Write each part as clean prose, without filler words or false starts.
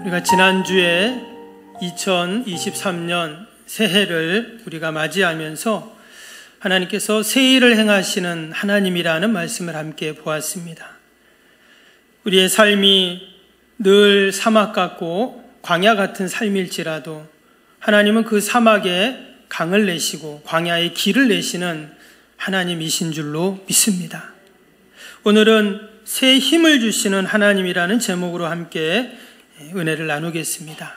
우리가 지난주에 2023년 새해를 우리가 맞이하면서 하나님께서 새 일을 행하시는 하나님이라는 말씀을 함께 보았습니다. 우리의 삶이 늘 사막 같고 광야 같은 삶일지라도 하나님은 그 사막에 강을 내시고 광야에 길을 내시는 하나님이신 줄로 믿습니다. 오늘은 새 힘을 주시는 하나님이라는 제목으로 함께 은혜를 나누겠습니다.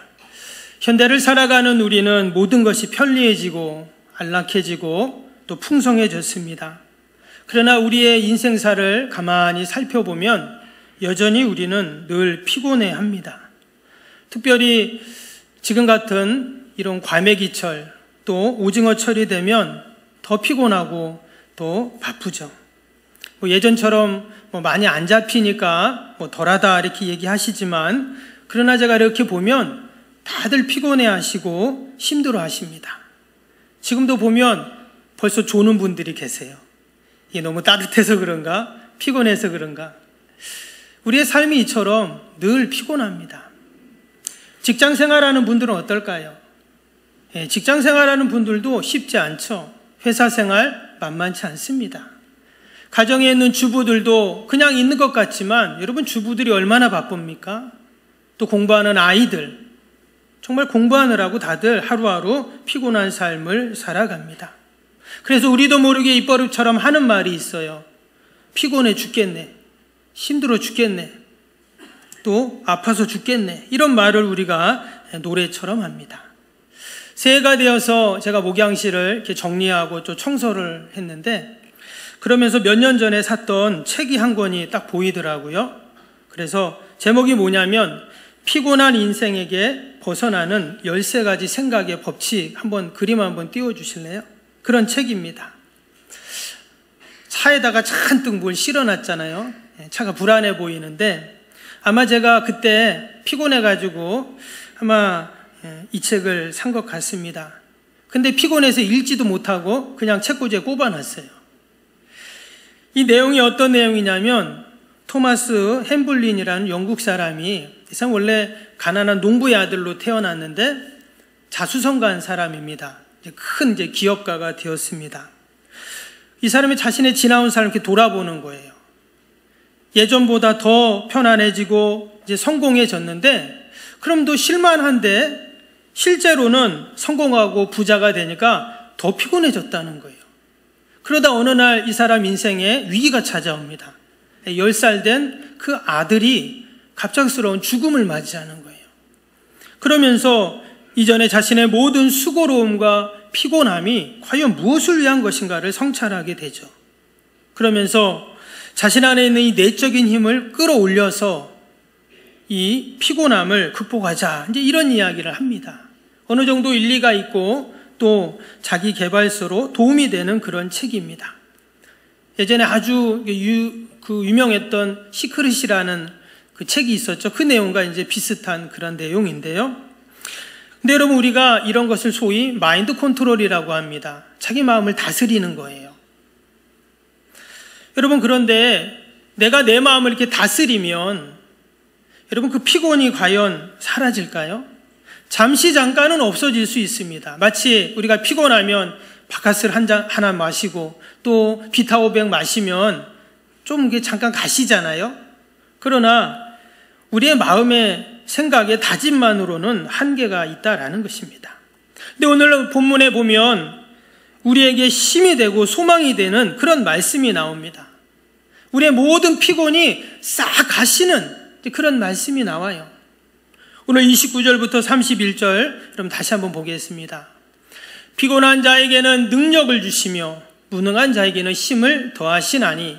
현대를 살아가는 우리는 모든 것이 편리해지고 안락해지고 또 풍성해졌습니다. 그러나 우리의 인생사를 가만히 살펴보면 여전히 우리는 늘 피곤해합니다. 특별히 지금 같은 이런 과메기철 또 오징어철이 되면 더 피곤하고 또 바쁘죠. 예전처럼 많이 안 잡히니까 덜하다 이렇게 얘기하시지만 그러나 제가 이렇게 보면 다들 피곤해하시고 힘들어하십니다. 지금도 보면 벌써 조는 분들이 계세요. 이게 너무 따뜻해서 그런가? 피곤해서 그런가? 우리의 삶이 이처럼 늘 피곤합니다. 직장 생활하는 분들은 어떨까요? 직장 생활하는 분들도 쉽지 않죠. 회사 생활 만만치 않습니다. 가정에 있는 주부들도 그냥 있는 것 같지만 여러분 주부들이 얼마나 바쁩니까? 또 공부하는 아이들 정말 공부하느라고 다들 하루하루 피곤한 삶을 살아갑니다. 그래서 우리도 모르게 입버릇처럼 하는 말이 있어요. 피곤해 죽겠네. 힘들어 죽겠네. 또 아파서 죽겠네. 이런 말을 우리가 노래처럼 합니다. 새해가 되어서 제가 목양실을 이렇게 정리하고 또 청소를 했는데 그러면서 몇 년 전에 샀던 책이 한 권이 딱 보이더라고요. 그래서 제목이 뭐냐면 피곤한 인생에게 벗어나는 13가지 생각의 법칙, 한번 그림 한번 띄워주실래요? 그런 책입니다. 차에다가 잔뜩 뭘 실어놨잖아요. 차가 불안해 보이는데 아마 제가 그때 피곤해가지고 아마 이 책을 산 것 같습니다. 근데 피곤해서 읽지도 못하고 그냥 책꽂이에 꼽아놨어요. 이 내용이 어떤 내용이냐면 토마스 햄블린이라는 영국 사람이 이 사람 원래 가난한 농부의 아들로 태어났는데 자수성가한 사람입니다. 큰 기업가가 되었습니다. 이 사람이 자신의 지나온 삶을 이렇게 돌아보는 거예요. 예전보다 더 편안해지고 이제 성공해졌는데 그럼 또 실만한데 실제로는 성공하고 부자가 되니까 더 피곤해졌다는 거예요. 그러다 어느 날 이 사람 인생에 위기가 찾아옵니다. 10살 된 그 아들이 갑작스러운 죽음을 맞이하는 거예요. 그러면서 이전에 자신의 모든 수고로움과 피곤함이 과연 무엇을 위한 것인가를 성찰하게 되죠. 그러면서 자신 안에 있는 이 내적인 힘을 끌어올려서 이 피곤함을 극복하자. 이제 이런 이야기를 합니다. 어느 정도 일리가 있고 또 자기 개발서로 도움이 되는 그런 책입니다. 예전에 아주 유명했던 시크릿이라는 그 책이 있었죠. 그 내용과 이제 비슷한 그런 내용인데요. 근데 여러분 우리가 이런 것을 소위 마인드 컨트롤이라고 합니다. 자기 마음을 다스리는 거예요. 여러분 그런데 내가 내 마음을 이렇게 다스리면 여러분 그 피곤이 과연 사라질까요? 잠시 잠깐은 없어질 수 있습니다. 마치 우리가 피곤하면 바카스를 하나 마시고 또 비타오백 마시면 좀 이게 잠깐 가시잖아요. 그러나 우리의 마음의 생각의 다짐만으로는 한계가 있다라는 것입니다. 근데 오늘 본문에 보면 우리에게 힘이 되고 소망이 되는 그런 말씀이 나옵니다. 우리의 모든 피곤이 싹 가시는 그런 말씀이 나와요. 오늘 29절부터 31절 여러분 다시 한번 보겠습니다. 피곤한 자에게는 능력을 주시며 무능한 자에게는 힘을 더하시나니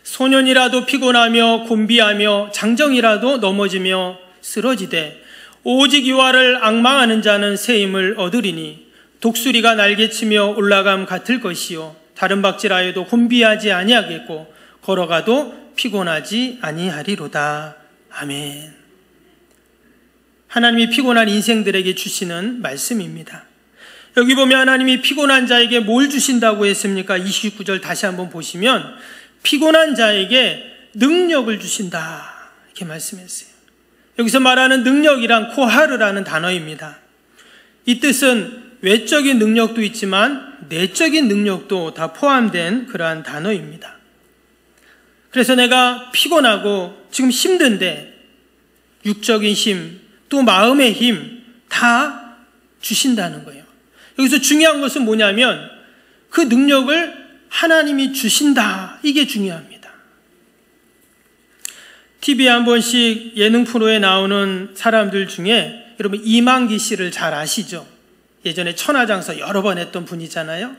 소년이라도 피곤하며 곤비하며 장정이라도 넘어지며 쓰러지되 오직 여호와를 앙망하는 자는 새 힘을 얻으리니 독수리가 날개치며 올라감 같을 것이요 다른 박질하여도 곤비하지 아니하겠고 걸어가도 피곤하지 아니하리로다. 아멘. 하나님이 피곤한 인생들에게 주시는 말씀입니다. 여기 보면 하나님이 피곤한 자에게 뭘 주신다고 했습니까? 29절 다시 한번 보시면 피곤한 자에게 능력을 주신다 이렇게 말씀했어요. 여기서 말하는 능력이란 코하르라는 단어입니다. 이 뜻은 외적인 능력도 있지만 내적인 능력도 다 포함된 그러한 단어입니다. 그래서 내가 피곤하고 지금 힘든데 육적인 힘, 또 마음의 힘 다 주신다는 거예요. 여기서 중요한 것은 뭐냐면 그 능력을 하나님이 주신다. 이게 중요합니다. TV에 한 번씩 예능 프로에 나오는 사람들 중에 여러분 이만기 씨를 잘 아시죠? 예전에 천하장사 여러 번 했던 분이잖아요.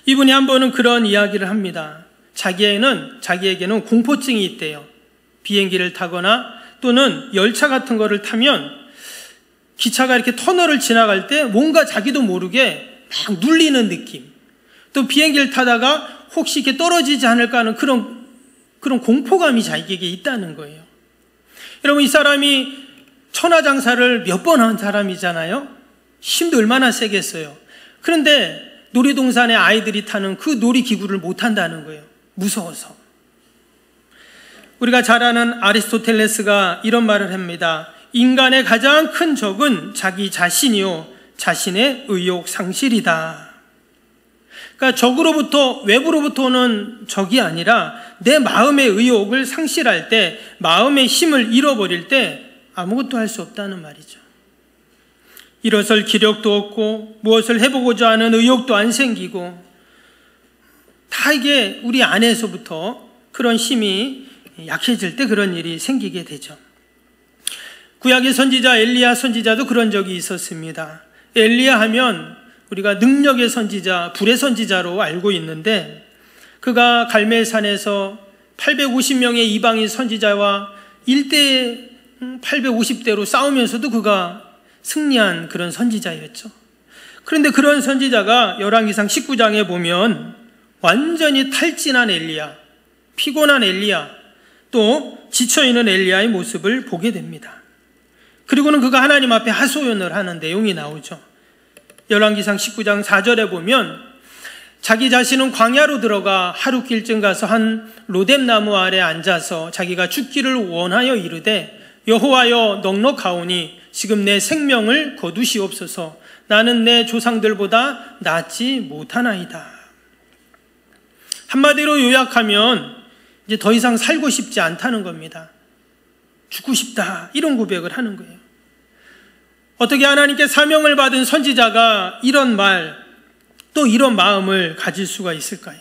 이분이 한 번은 그런 이야기를 합니다. 자기에게는 공포증이 있대요. 비행기를 타거나 또는 열차 같은 거를 타면 기차가 이렇게 터널을 지나갈 때 뭔가 자기도 모르게 막 눌리는 느낌, 또 비행기를 타다가 혹시 이렇게 떨어지지 않을까 하는 그런 공포감이 자기에게 있다는 거예요. 여러분, 이 사람이 천하장사를 몇 번 한 사람이잖아요. 힘도 얼마나 세겠어요. 그런데 놀이동산에 아이들이 타는 그 놀이기구를 못 탄다는 거예요. 무서워서. 우리가 잘 아는 아리스토텔레스가 이런 말을 합니다. 인간의 가장 큰 적은 자기 자신이요 자신의 의욕 상실이다. 그러니까 적으로부터, 외부로부터 오는 적이 아니라 내 마음의 의욕을 상실할 때, 마음의 힘을 잃어버릴 때 아무것도 할 수 없다는 말이죠. 일어설 기력도 없고 무엇을 해보고자 하는 의욕도 안 생기고, 다 이게 우리 안에서부터 그런 힘이 약해질 때 그런 일이 생기게 되죠. 구약의 선지자 엘리야 선지자도 그런 적이 있었습니다. 엘리야 하면 우리가 능력의 선지자, 불의 선지자로 알고 있는데, 그가 갈멜산에서 850명의 이방인 선지자와 1대 850대로 싸우면서도 그가 승리한 그런 선지자였죠. 그런데 그런 선지자가 열왕기상 19장에 보면 완전히 탈진한 엘리야, 피곤한 엘리야, 또 지쳐있는 엘리야의 모습을 보게 됩니다. 그리고는 그가 하나님 앞에 하소연을 하는 내용이 나오죠. 열왕기상 19장 4절에 보면 자기 자신은 광야로 들어가 하루 길쯤 가서 한 로뎀나무 아래 앉아서 자기가 죽기를 원하여 이르되, 여호와여 넉넉하오니 지금 내 생명을 거두시옵소서. 나는 내 조상들보다 낫지 못하나이다. 한마디로 요약하면 이제 더 이상 살고 싶지 않다는 겁니다. 죽고 싶다, 이런 고백을 하는 거예요. 어떻게 하나님께 사명을 받은 선지자가 이런 말, 또 이런 마음을 가질 수가 있을까요?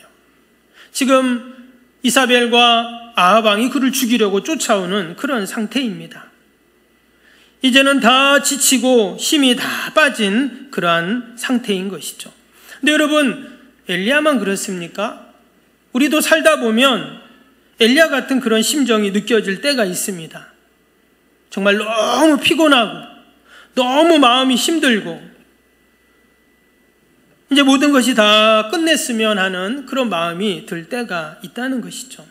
지금 이사벨과 아합 왕이 그를 죽이려고 쫓아오는 그런 상태입니다. 이제는 다 지치고 힘이 다 빠진 그러한 상태인 것이죠. 근데 여러분, 엘리야만 그렇습니까? 우리도 살다 보면 엘리야 같은 그런 심정이 느껴질 때가 있습니다. 정말 너무 피곤하고 너무 마음이 힘들고 이제 모든 것이 다 끝냈으면 하는 그런 마음이 들 때가 있다는 것이죠.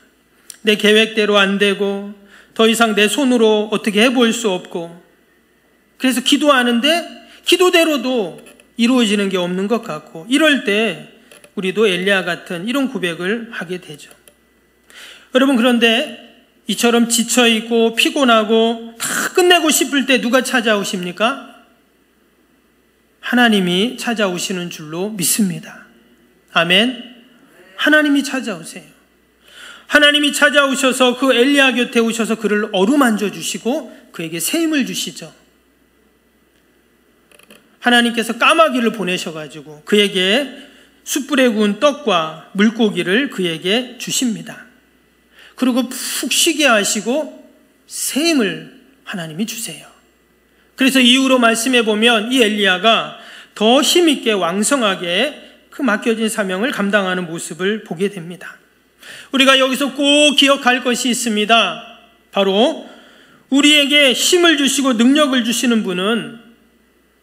내 계획대로 안 되고 더 이상 내 손으로 어떻게 해볼 수 없고, 그래서 기도하는데 기도대로도 이루어지는 게 없는 것 같고, 이럴 때 우리도 엘리야 같은 이런 고백을 하게 되죠. 여러분, 그런데 이처럼 지쳐있고 피곤하고 다 끝내고 싶을 때 누가 찾아오십니까? 하나님이 찾아오시는 줄로 믿습니다. 아멘. 하나님이 찾아오세요. 하나님이 찾아오셔서 그 엘리야 곁에 오셔서 그를 어루만져 주시고 그에게 새 힘을 주시죠. 하나님께서 까마귀를 보내셔가지고 그에게 숯불에 구운 떡과 물고기를 그에게 주십니다. 그리고 푹 쉬게 하시고 새 힘을 하나님이 주세요. 그래서 이후로 말씀해 보면 이 엘리야가 더 힘있게 왕성하게 그 맡겨진 사명을 감당하는 모습을 보게 됩니다. 우리가 여기서 꼭 기억할 것이 있습니다. 바로 우리에게 힘을 주시고 능력을 주시는 분은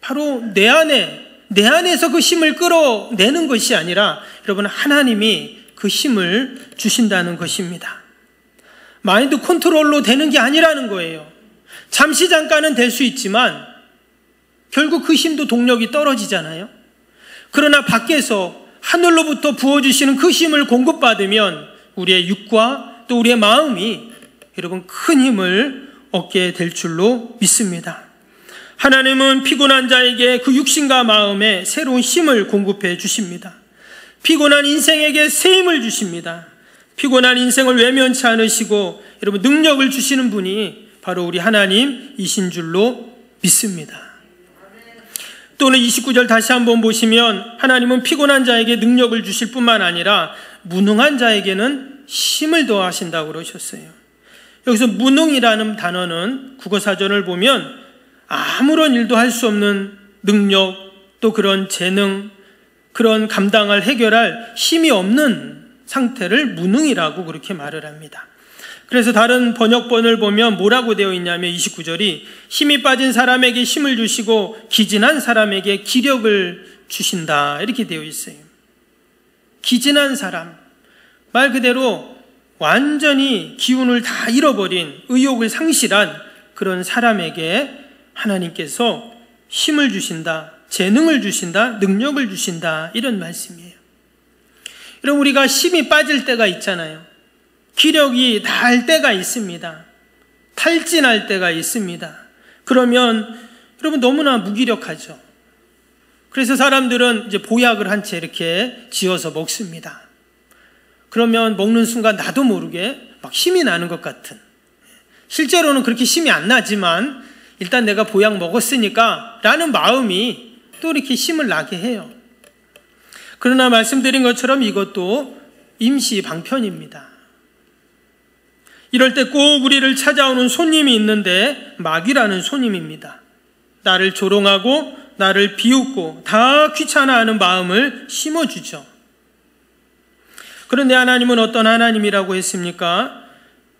바로 내 안에서 그 힘을 끌어내는 것이 아니라, 여러분, 하나님이 그 힘을 주신다는 것입니다. 마인드 컨트롤로 되는 게 아니라는 거예요. 잠시 잠깐은 될 수 있지만 결국 그 힘도 동력이 떨어지잖아요. 그러나 밖에서 하늘로부터 부어주시는 그 힘을 공급받으면 우리의 육과 또 우리의 마음이 여러분 큰 힘을 얻게 될 줄로 믿습니다. 하나님은 피곤한 자에게 그 육신과 마음에 새로운 힘을 공급해 주십니다. 피곤한 인생에게 새 힘을 주십니다. 피곤한 인생을 외면치 않으시고 여러분 능력을 주시는 분이 바로 우리 하나님이신 줄로 믿습니다. 또는 29절 다시 한번 보시면 하나님은 피곤한 자에게 능력을 주실 뿐만 아니라 무능한 자에게는 힘을 더하신다고 그러셨어요. 여기서 무능이라는 단어는 국어사전을 보면 아무런 일도 할 수 없는 능력, 또 그런 재능, 그런 감당할 해결할 힘이 없는 상태를 무능이라고 그렇게 말을 합니다. 그래서 다른 번역본을 보면 뭐라고 되어 있냐면 29절이 힘이 빠진 사람에게 힘을 주시고 기진한 사람에게 기력을 주신다 이렇게 되어 있어요. 기진한 사람, 말 그대로 완전히 기운을 다 잃어버린 의욕을 상실한 그런 사람에게 하나님께서 힘을 주신다, 재능을 주신다, 능력을 주신다 이런 말씀이에요. 여러분 우리가 힘이 빠질 때가 있잖아요. 기력이 다할 때가 있습니다. 탈진할 때가 있습니다. 그러면 여러분 너무나 무기력하죠. 그래서 사람들은 이제 보약을 한 채 이렇게 지어서 먹습니다. 그러면 먹는 순간 나도 모르게 막 힘이 나는 것 같은, 실제로는 그렇게 힘이 안 나지만 일단 내가 보약 먹었으니까 라는 마음이 또 이렇게 힘을 나게 해요. 그러나 말씀드린 것처럼 이것도 임시 방편입니다. 이럴 때 꼭 우리를 찾아오는 손님이 있는데 마귀라는 손님입니다. 나를 조롱하고 나를 비웃고 다 귀찮아하는 마음을 심어주죠. 그런데 하나님은 어떤 하나님이라고 했습니까?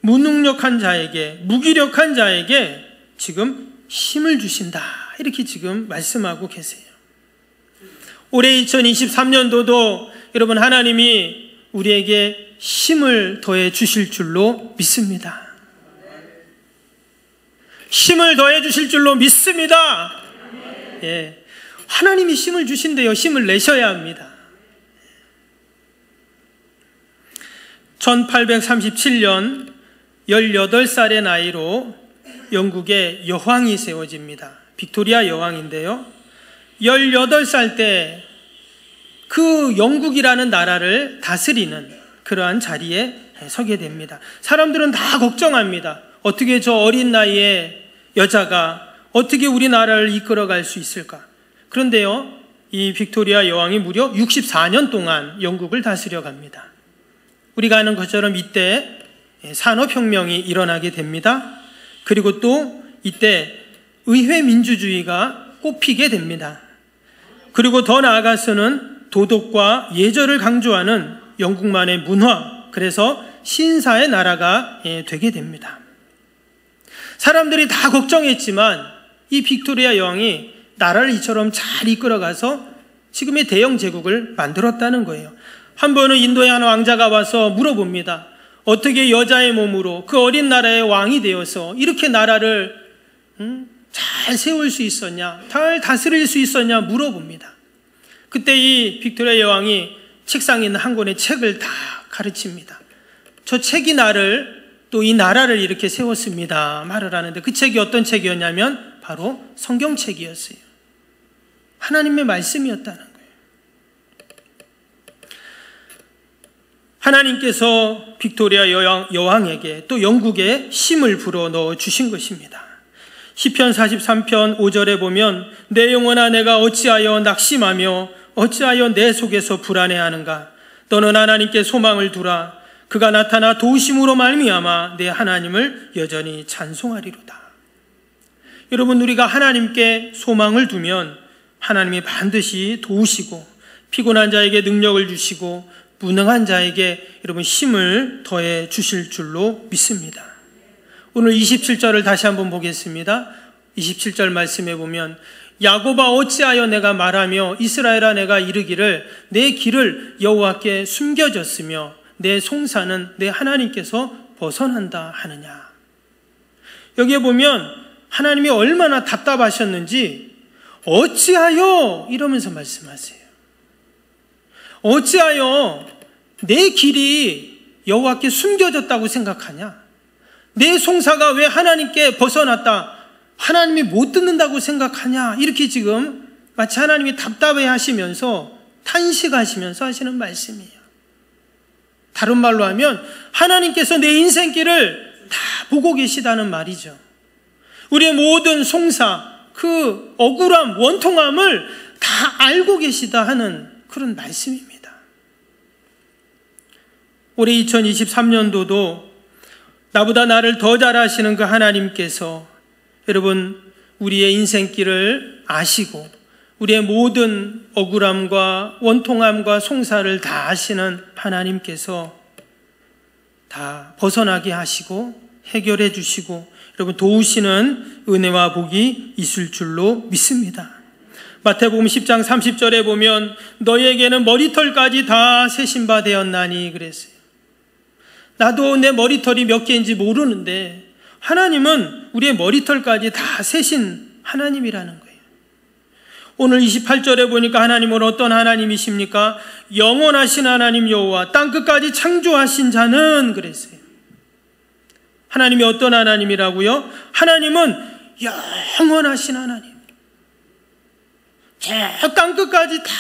무능력한 자에게, 무기력한 자에게 지금 힘을 주신다 이렇게 지금 말씀하고 계세요. 올해 2023년도도 여러분 하나님이 우리에게 힘을 더해 주실 줄로 믿습니다. 힘을 더해 주실 줄로 믿습니다. 예, 하나님이 힘을 주신대요. 힘을 내셔야 합니다. 1837년 18살의 나이로 영국의 여왕이 세워집니다. 빅토리아 여왕인데요. 18살 때 그 영국이라는 나라를 다스리는 그러한 자리에 서게 됩니다. 사람들은 다 걱정합니다. 어떻게 저 어린 나이에 여자가 어떻게 우리나라를 이끌어갈 수 있을까? 그런데요, 이 빅토리아 여왕이 무려 64년 동안 영국을 다스려 갑니다. 우리가 아는 것처럼 이때 산업혁명이 일어나게 됩니다. 그리고 또 이때 의회 민주주의가 꽃피게 됩니다. 그리고 더 나아가서는 도덕과 예절을 강조하는 영국만의 문화, 그래서 신사의 나라가 되게 됩니다. 사람들이 다 걱정했지만 이 빅토리아 여왕이 나라를 이처럼 잘 이끌어가서 지금의 대영 제국을 만들었다는 거예요. 한 번은 인도의 한 왕자가 와서 물어봅니다. 어떻게 여자의 몸으로 그 어린 나라의 왕이 되어서 이렇게 나라를 잘 세울 수 있었냐, 잘 다스릴 수 있었냐 물어봅니다. 그때 이 빅토리아 여왕이 책상에 있는 한 권의 책을 다 가르칩니다. 저 책이 나를, 또 이 나라를 이렇게 세웠습니다 말을 하는데, 그 책이 어떤 책이었냐면 바로 성경책이었어요. 하나님의 말씀이었다는 거예요. 하나님께서 빅토리아 여왕에게 또 영국에 힘을 불어넣어 주신 것입니다. 시편 43편 5절에 보면 내 영혼아 내가 어찌하여 낙심하며 어찌하여 내 속에서 불안해하는가? 너는 하나님께 소망을 두라. 그가 나타나 도우심으로 말미암아 내 하나님을 여전히 찬송하리로다. 여러분, 우리가 하나님께 소망을 두면 하나님이 반드시 도우시고 피곤한 자에게 능력을 주시고 무능한 자에게 여러분 힘을 더해 주실 줄로 믿습니다. 오늘 27절을 다시 한번 보겠습니다. 27절 말씀에 보면 야곱아 어찌하여 내가 말하며 이스라엘아 내가 이르기를 내 길을 여호와께 숨겨졌으며 내 송사는 내 하나님께서 벗어난다 하느냐. 여기에 보면 하나님이 얼마나 답답하셨는지 어찌하여 이러면서 말씀하세요. 어찌하여 내 길이 여호와께 숨겨졌다고 생각하냐? 내 송사가 왜 하나님께 벗어났다, 하나님이 못 듣는다고 생각하냐, 이렇게 지금 마치 하나님이 답답해 하시면서 탄식하시면서 하시는 말씀이에요. 다른 말로 하면 하나님께서 내 인생길을 다 보고 계시다는 말이죠. 우리의 모든 송사, 그 억울함, 원통함을 다 알고 계시다 하는 그런 말씀입니다. 올해 2023년도도 나보다 나를 더 잘 아시는 그 하나님께서 여러분 우리의 인생길을 아시고 우리의 모든 억울함과 원통함과 송사를 다 아시는 하나님께서 다 벗어나게 하시고 해결해 주시고 여러분 도우시는 은혜와 복이 있을 줄로 믿습니다. 마태복음 10장 30절에 보면 너희에게는 머리털까지 다 세신 바 되었나니 그랬어요. 나도 내 머리털이 몇 개인지 모르는데 하나님은 우리의 머리털까지 다 세신 하나님이라는 거예요. 오늘 28절에 보니까 하나님은 어떤 하나님이십니까? 영원하신 하나님 여호와 땅끝까지 창조하신 자는 그랬어요. 하나님이 어떤 하나님이라고요? 하나님은 영원하신 하나님, 저 땅끝까지 다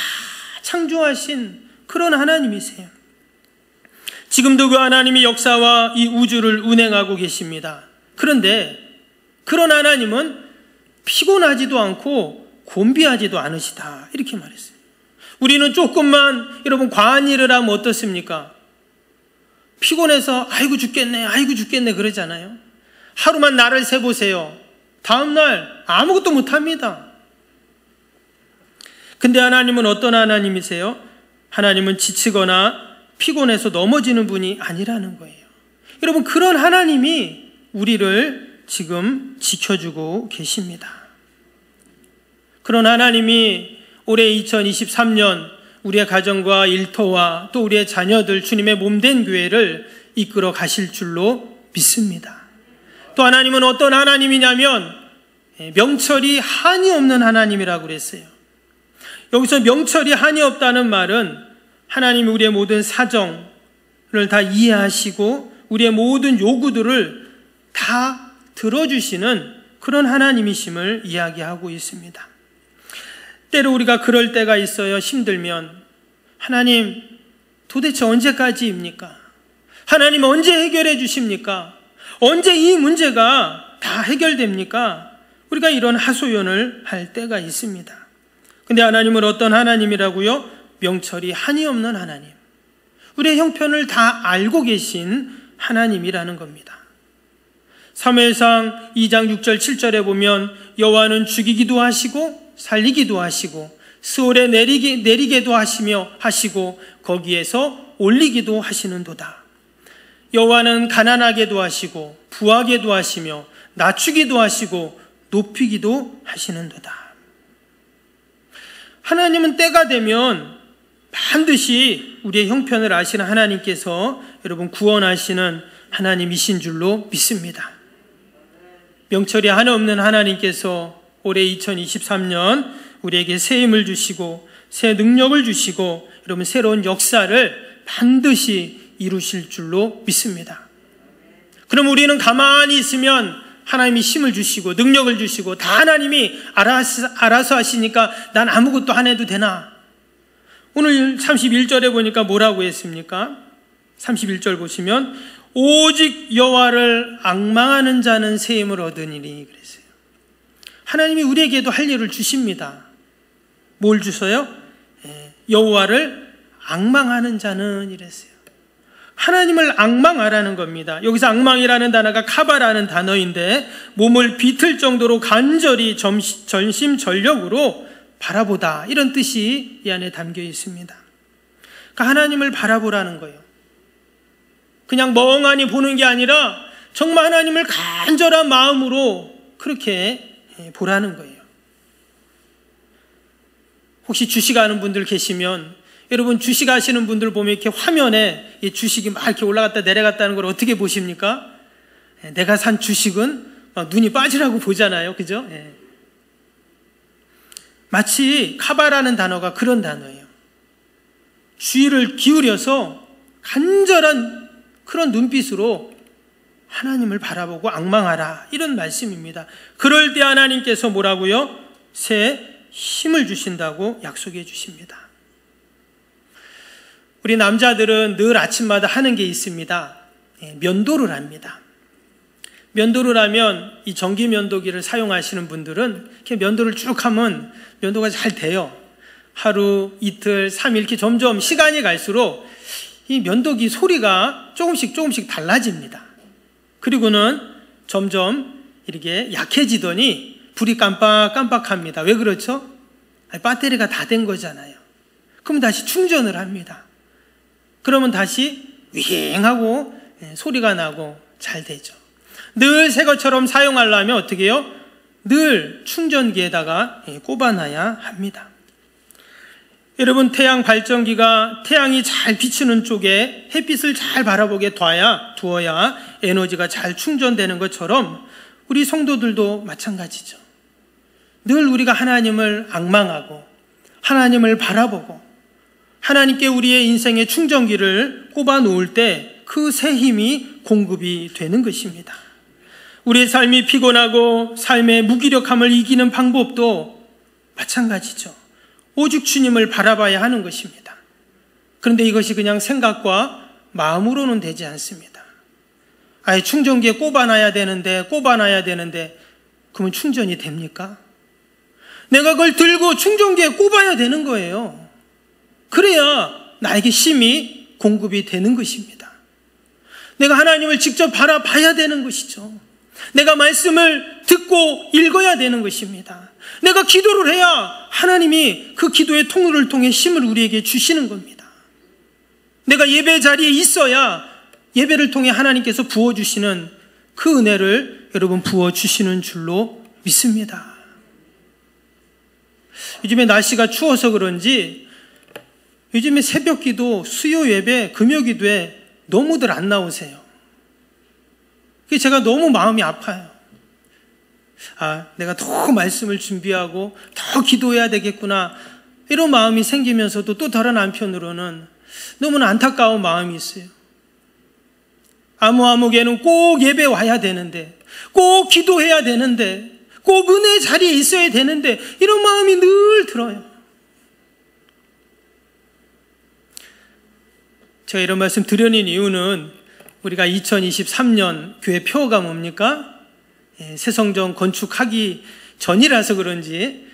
창조하신 그런 하나님이세요. 지금도 그 하나님이 역사와 이 우주를 운행하고 계십니다. 그런데 그런 하나님은 피곤하지도 않고 곤비하지도 않으시다, 이렇게 말했어요. 우리는 조금만 여러분 과한 일을 하면 어떻습니까? 피곤해서 아이고 죽겠네 그러잖아요. 하루만 날을 세보세요. 다음날 아무것도 못합니다. 근데 하나님은 어떤 하나님이세요? 하나님은 지치거나 피곤해서 넘어지는 분이 아니라는 거예요. 여러분 그런 하나님이 우리를 지금 지켜주고 계십니다. 그런 하나님이 올해 2023년 우리의 가정과 일터와 또 우리의 자녀들 주님의 몸된 교회를 이끌어 가실 줄로 믿습니다. 또 하나님은 어떤 하나님이냐면 명철이 한이 없는 하나님이라고 그랬어요. 여기서 명철이 한이 없다는 말은 하나님이 우리의 모든 사정을 다 이해하시고 우리의 모든 요구들을 다 들어주시는 그런 하나님이심을 이야기하고 있습니다. 때로 우리가 그럴 때가 있어요. 힘들면 하나님 도대체 언제까지입니까? 하나님 언제 해결해 주십니까? 언제 이 문제가 다 해결됩니까? 우리가 이런 하소연을 할 때가 있습니다. 근데 하나님은 어떤 하나님이라고요? 명철이 한이 없는 하나님, 우리의 형편을 다 알고 계신 하나님이라는 겁니다. 사무엘상 2장 6절 7절에 보면 여호와는 죽이기도 하시고 살리기도 하시고 스올에 내리게도 하시고 거기에서 올리기도 하시는도다. 여호와는 가난하게도 하시고 부하게도 하시며 낮추기도 하시고 높이기도 하시는도다. 하나님은 때가 되면 반드시 우리의 형편을 아시는 하나님께서 여러분 구원하시는 하나님이신 줄로 믿습니다. 명철이 하나 없는 하나님께서 올해 2023년 우리에게 새 힘을 주시고 새 능력을 주시고 여러분 새로운 역사를 반드시 이루실 줄로 믿습니다. 그럼 우리는 가만히 있으면 하나님이 힘을 주시고 능력을 주시고 다 하나님이 알아서 하시니까 난 아무것도 안 해도 되나? 오늘 31절에 보니까 뭐라고 했습니까? 31절 보시면 오직 여호와를 앙망하는 자는 새 힘을 얻으니니 그랬어요. 하나님이 우리에게도 할 일을 주십니다. 뭘 주셔요? 여호와를 앙망하는 자는 이랬어요. 하나님을 앙망하라는 겁니다. 여기서 앙망이라는 단어가 카바라는 단어인데 몸을 비틀 정도로 간절히 전심전력으로 바라보다, 이런 뜻이 이 안에 담겨 있습니다. 그러니까 하나님을 바라보라는 거예요. 그냥 멍하니 보는 게 아니라 정말 하나님을 간절한 마음으로 그렇게 보라는 거예요. 혹시 주식하는 분들 계시면 여러분 주식하시는 분들 보면 이렇게 화면에 주식이 막 이렇게 올라갔다 내려갔다는 걸 어떻게 보십니까? 내가 산 주식은 막 눈이 빠지라고 보잖아요. 그죠? 마치 카바라는 단어가 그런 단어예요. 주의를 기울여서 간절한 그런 눈빛으로 하나님을 바라보고 앙망하라, 이런 말씀입니다. 그럴 때 하나님께서 뭐라고요? 새 힘을 주신다고 약속해 주십니다. 우리 남자들은 늘 아침마다 하는 게 있습니다. 면도를 합니다. 면도를 하면 이 전기 면도기를 사용하시는 분들은 이렇게 면도를 쭉 하면 면도가 잘 돼요. 하루, 이틀, 3일 이렇게 점점 시간이 갈수록 이 면도기 소리가 조금씩 달라집니다. 그리고는 점점 이렇게 약해지더니 불이 깜빡깜빡합니다. 왜 그렇죠? 배터리가 다 된 거잖아요. 그럼 다시 충전을 합니다. 그러면 다시 윙하고 소리가 나고 잘 되죠. 늘 새 것처럼 사용하려면 어떻게 해요? 늘 충전기에다가 꼽아놔야 합니다. 여러분, 태양 발전기가 태양이 잘 비추는 쪽에 햇빛을 잘 바라보게 두어야 에너지가 잘 충전되는 것처럼 우리 성도들도 마찬가지죠. 늘 우리가 하나님을 앙망하고 하나님을 바라보고 하나님께 우리의 인생의 충전기를 꼽아 놓을 때 그 새 힘이 공급이 되는 것입니다. 우리의 삶이 피곤하고 삶의 무기력함을 이기는 방법도 마찬가지죠. 오직 주님을 바라봐야 하는 것입니다. 그런데 이것이 그냥 생각과 마음으로는 되지 않습니다. 아예 충전기에 꼽아놔야 되는데 그러면 충전이 됩니까? 내가 그걸 들고 충전기에 꼽아야 되는 거예요. 그래야 나에게 힘이 공급이 되는 것입니다. 내가 하나님을 직접 바라봐야 되는 것이죠. 내가 말씀을 듣고 읽어야 되는 것입니다. 내가 기도를 해야 하나님이 그 기도의 통로를 통해 힘을 우리에게 주시는 겁니다. 내가 예배 자리에 있어야 예배를 통해 하나님께서 부어주시는 그 은혜를 여러분 부어주시는 줄로 믿습니다. 요즘에 날씨가 추워서 그런지 요즘에 새벽 기도, 수요 예배, 금요 기도에 너무들 안 나오세요. 그게 제가 너무 마음이 아파요. 내가 더 말씀을 준비하고 더 기도해야 되겠구나, 이런 마음이 생기면서도 또 다른 한편으로는 너무나 안타까운 마음이 있어요. 아무개는 꼭 예배 와야 되는데, 꼭 기도해야 되는데, 꼭 은혜 자리에 있어야 되는데, 이런 마음이 늘 들어요. 제가 이런 말씀 드리는 이유는 우리가 2023년 교회 표어가 뭡니까? 새성전 건축하기 전이라서 그런지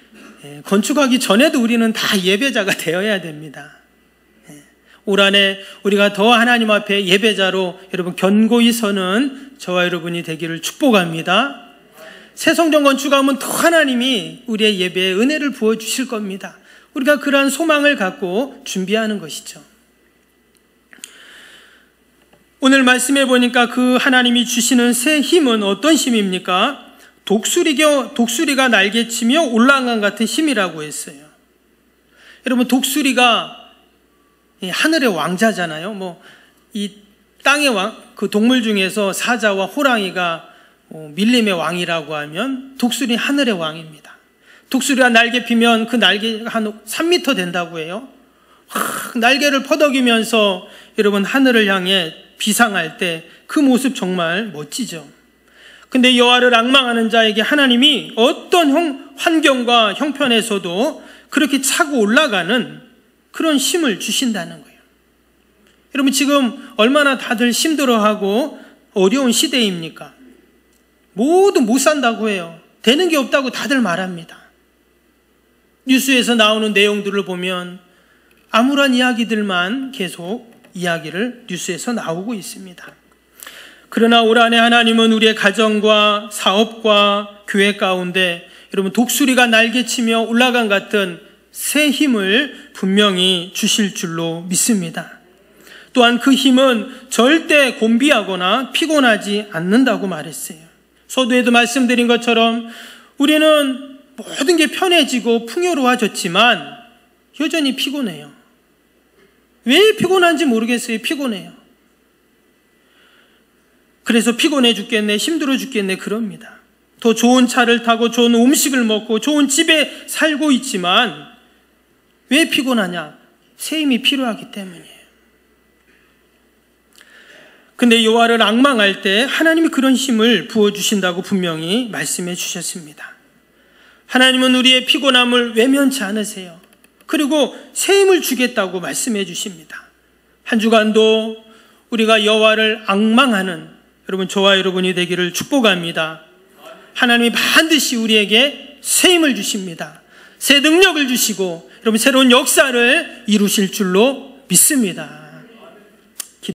건축하기 전에도 우리는 다 예배자가 되어야 됩니다. 올 한해 우리가 더 하나님 앞에 예배자로 여러분 견고히 서는 저와 여러분이 되기를 축복합니다. 새성전 건축하면 더 하나님이 우리의 예배에 은혜를 부어주실 겁니다. 우리가 그러한 소망을 갖고 준비하는 것이죠. 오늘 말씀해 보니까 그 하나님이 주시는 새 힘은 어떤 힘입니까? 독수리가 날개치며 올라간 같은 힘이라고 했어요. 여러분, 독수리가 하늘의 왕자잖아요. 이 땅의 왕, 그 동물 중에서 사자와 호랑이가 밀림의 왕이라고 하면 독수리 하늘의 왕입니다. 독수리가 날개 피면 그 날개가 한 3m 된다고 해요. 날개를 퍼덕이면서 여러분 하늘을 향해 비상할 때 그 모습 정말 멋지죠. 근데 여호와를 앙망하는 자에게 하나님이 어떤 환경과 형편에서도 그렇게 차고 올라가는 그런 힘을 주신다는 거예요. 여러분, 지금 얼마나 다들 힘들어하고 어려운 시대입니까? 모두 못 산다고 해요. 되는 게 없다고 다들 말합니다. 뉴스에서 나오는 내용들을 보면 암울한 이야기들만 계속 이야기를 뉴스에서 나오고 있습니다. 그러나 올 한해 하나님은 우리의 가정과 사업과 교회 가운데 여러분 독수리가 날개치며 올라간 같은 새 힘을 분명히 주실 줄로 믿습니다. 또한 그 힘은 절대 곤비하거나 피곤하지 않는다고 말했어요. 서두에도 말씀드린 것처럼 우리는 모든 게 편해지고 풍요로워졌지만 여전히 피곤해요. 왜 피곤한지 모르겠어요. 피곤해요. 그래서 피곤해 죽겠네, 힘들어 죽겠네 그럽니다. 더 좋은 차를 타고 좋은 음식을 먹고 좋은 집에 살고 있지만 왜 피곤하냐? 새 힘이 필요하기 때문이에요. 근데 여호와를 앙망할 때 하나님이 그런 힘을 부어주신다고 분명히 말씀해 주셨습니다. 하나님은 우리의 피곤함을 외면치 않으세요. 그리고 새 힘을 주겠다고 말씀해 주십니다. 한 주간도 우리가 여호와를 앙망하는 여러분, 저와 여러분이 되기를 축복합니다. 하나님이 반드시 우리에게 새 힘을 주십니다. 새 능력을 주시고 여러분, 새로운 역사를 이루실 줄로 믿습니다.